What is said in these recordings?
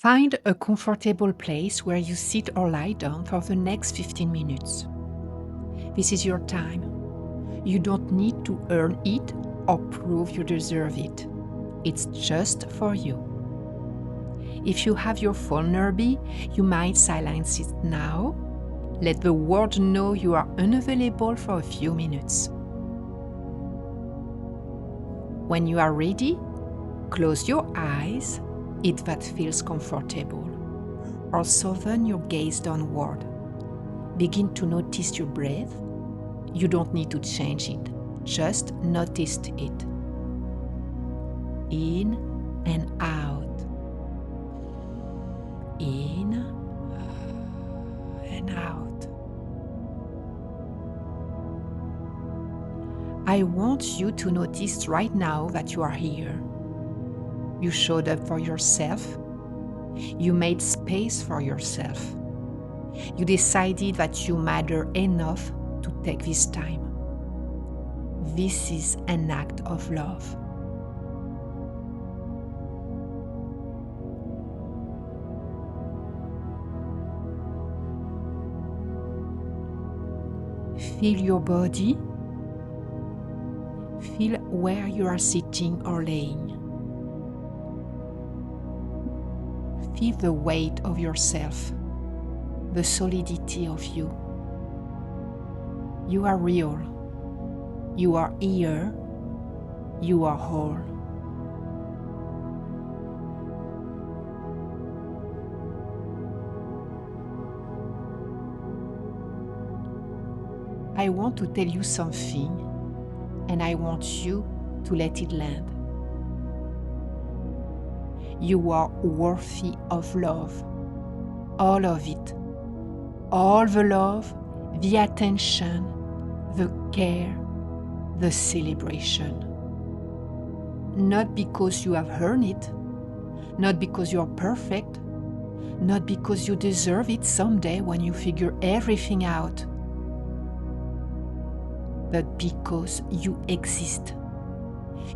Find a comfortable place where you sit or lie down for the next 15 minutes. This is your time. You don't need to earn it or prove you deserve it. It's just for you. If you have your phone nearby, you might silence it now. Let the world know you are unavailable for a few minutes. When you are ready, close your eyes if that feels comfortable, or soften your gaze downward. Begin to notice your breath. You don't need to change it, just notice it. In and out. In and out. I want you to notice right now that you are here. You showed up for yourself. You made space for yourself. You decided that you matter enough to take this time. This is an act of love. Feel your body. Feel where you are sitting or laying. Feel the weight of yourself, the solidity of you. You are real. You are here. You are whole. I want to tell you something, and I want you to let it land. You are worthy of love, all of it, all the love, the attention, the care, the celebration. Not because you have earned it, not because you are perfect, not because you deserve it someday when you figure everything out, but because you exist.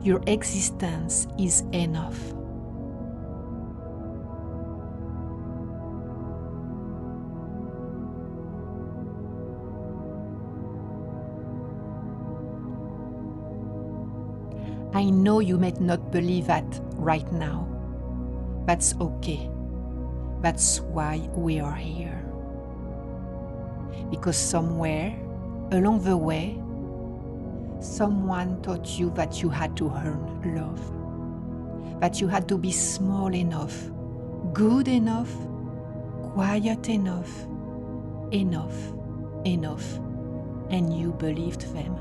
Your existence is enough. I know you may not believe that right now. That's okay. That's why we are here. Because somewhere along the way, someone taught you that you had to earn love, that you had to be small enough, good enough, quiet enough, enough, and you believed them.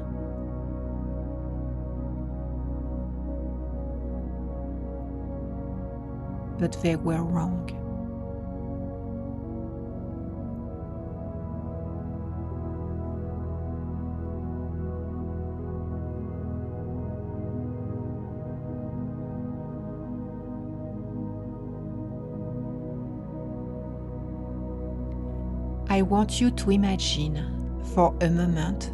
But they were wrong. I want you to imagine for a moment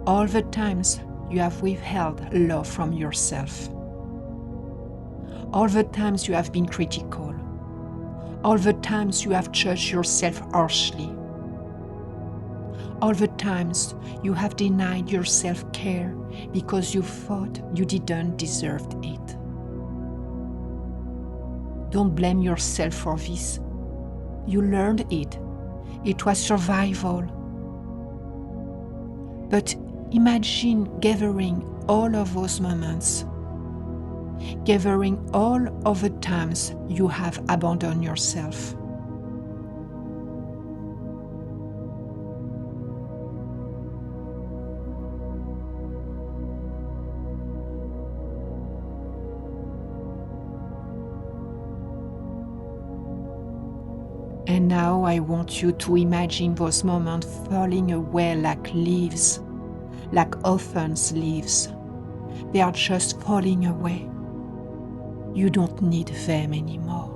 all the times you have withheld love from yourself. All the times you have been critical. All the times you have judged yourself harshly. All the times you have denied yourself care because you thought you didn't deserve it. Don't blame yourself for this. You learned it. It was survival. But imagine gathering all of those moments, gathering all of the times you have abandoned yourself. And now I want you to imagine those moments falling away like leaves, like orphans' leaves. They are just falling away. You don't need them anymore.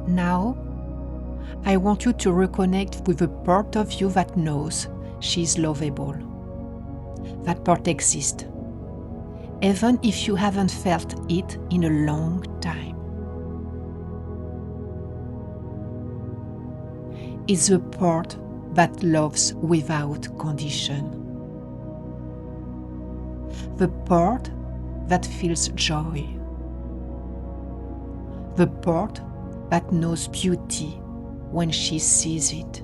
Now, I want you to reconnect with the part of you that knows she's lovable. That part exists, even if you haven't felt it in a long time. It's the part that loves without condition. The part that feels joy. The part that knows beauty when she sees it.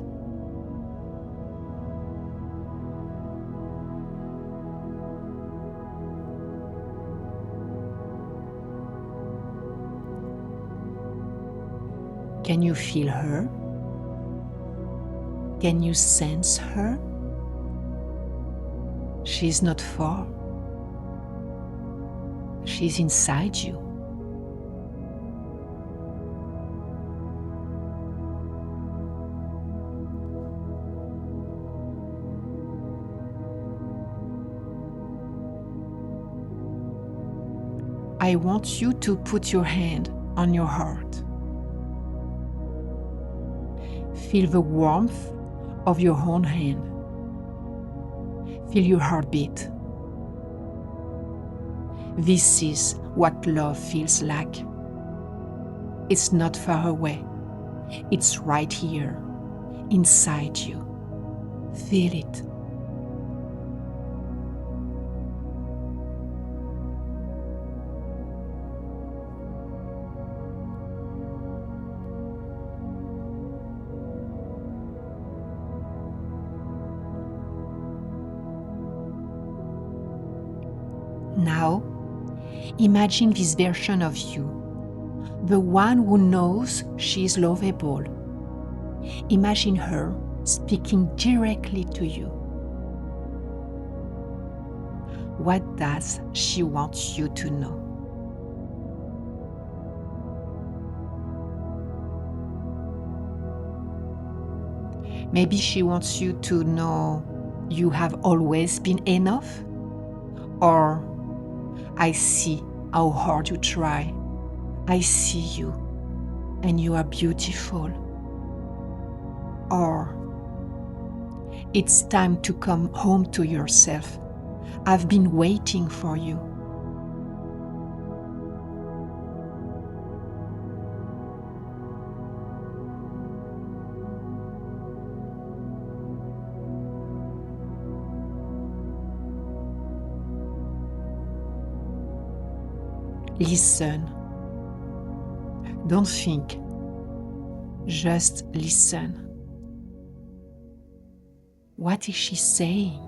Can you feel her? Can you sense her? She's not far. She's inside you. I want you to put your hand on your heart. Feel the warmth of your own hand. Feel your heartbeat. This is what love feels like. It's not far away. It's right here, inside you. Feel it. Now, imagine this version of you, the one who knows she is lovable. Imagine her speaking directly to you. What does she want you to know? Maybe she wants you to know you have always been enough, or I see how hard you try. I see you, and you are beautiful. Or, it's time to come home to yourself. I've been waiting for you. Listen. Don't think. Just listen. What is she saying?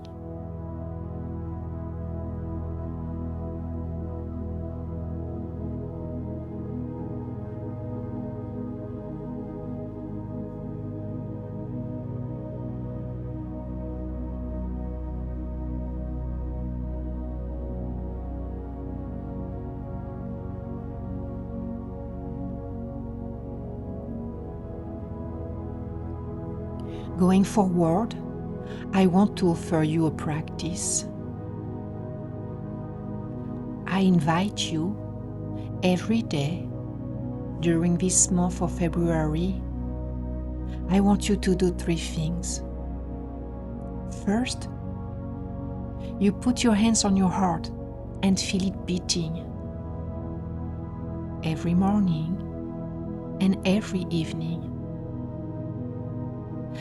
Going forward, I want to offer you a practice. I invite you every day during this month of February. I want you to do 3 things. First, you put your hands on your heart and feel it beating every morning and every evening.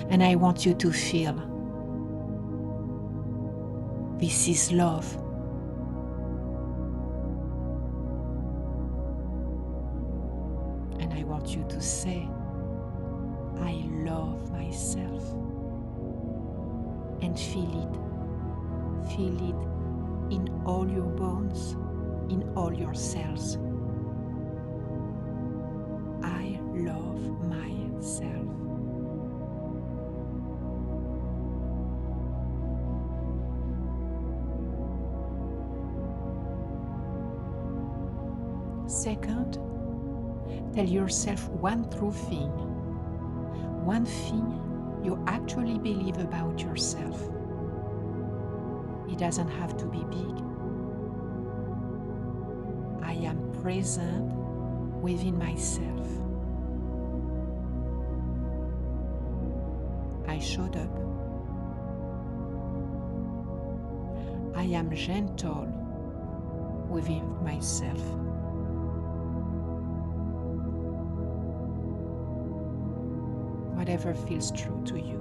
And I want you to feel this is love. And I want you to say, I love myself. And feel it. Feel it in all your bones, in all your cells. I love myself. Second, tell yourself one true thing. One thing you actually believe about yourself. It doesn't have to be big. I am present within myself. I showed up. I am gentle within myself. Whatever feels true to you.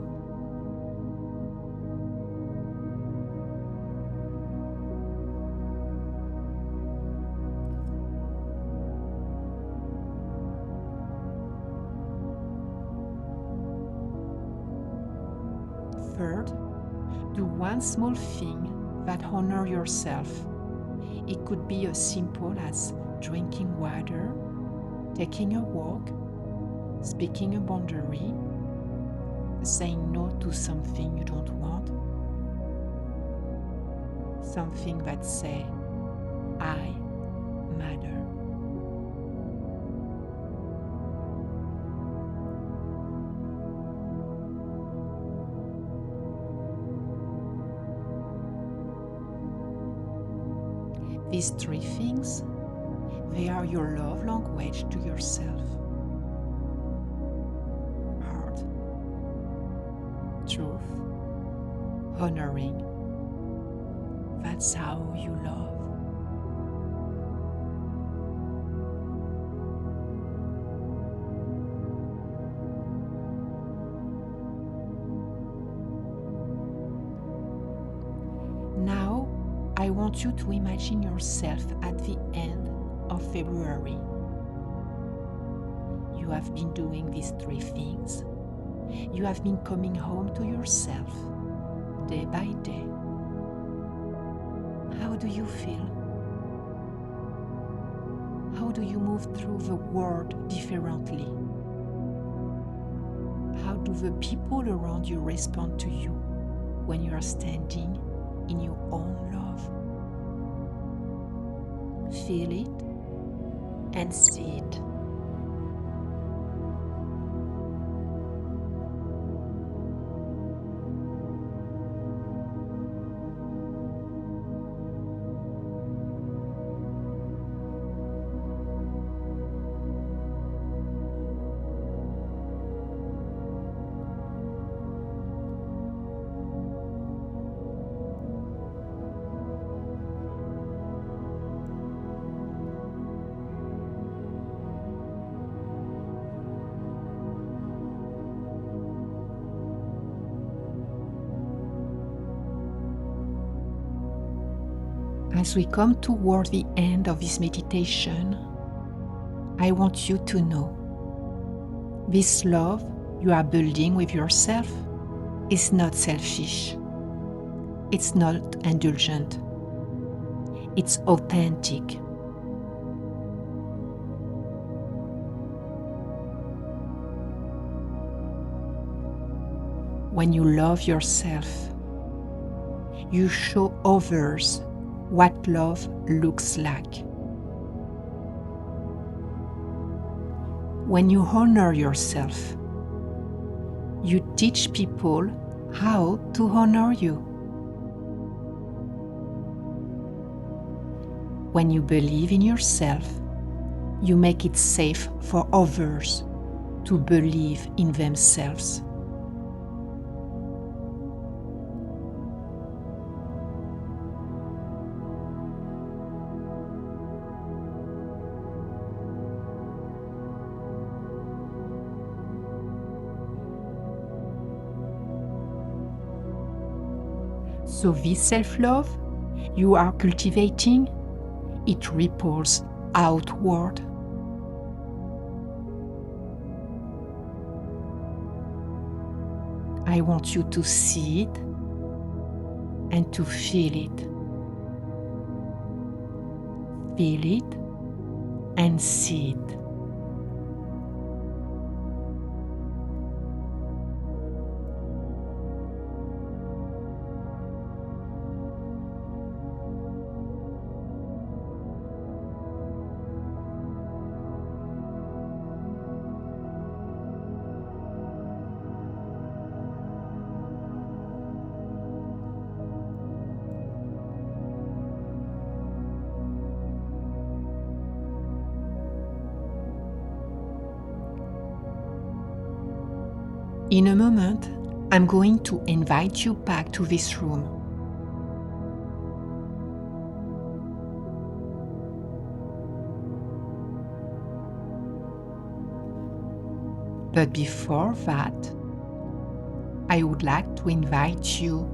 Third, do one small thing that honors yourself. It could be as simple as drinking water, taking a walk, speaking a boundary, saying no to something you don't want, something that says, I matter. These three things, they are your love language to yourself. Heart, truth, honoring. That's how you love. Now, I want you to imagine yourself at the end of February. You have been doing these three things. You have been coming home to yourself day by day. How do you feel? How do you move through the world differently? How do the people around you respond to you when you are standing in your own love? Feel it and see it. As we come toward the end of this meditation, I want you to know this love you are building with yourself is not selfish. It's not indulgent. It's authentic. When you love yourself, you show others what love looks like. When you honor yourself, you teach people how to honor you. When you believe in yourself, you make it safe for others to believe in themselves. So this self-love you are cultivating, it ripples outward. I want you to see it and to feel it. Feel it and see it. In a moment, I'm going to invite you back to this room. But before that, I would like to invite you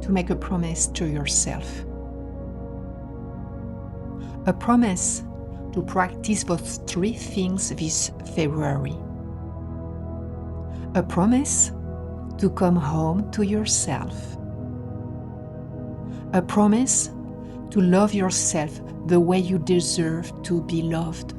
to make a promise to yourself. A promise to practice those 3 things this February. A promise to come home to yourself. A promise to love yourself the way you deserve to be loved.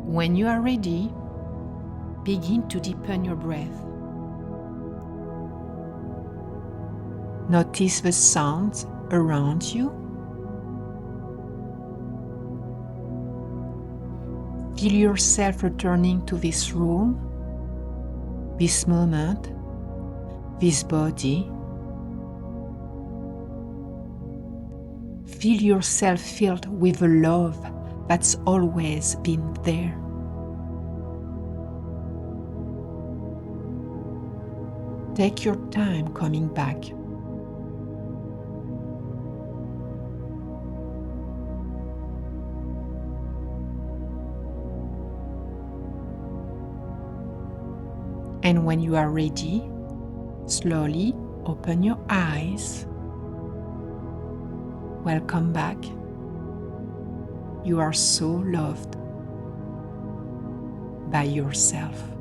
When you are ready, begin to deepen your breath. Notice the sounds around you. Feel yourself returning to this room, this moment, this body. Feel yourself filled with the love that's always been there. Take your time coming back. And when you are ready, slowly open your eyes. Welcome back. You are so loved by yourself.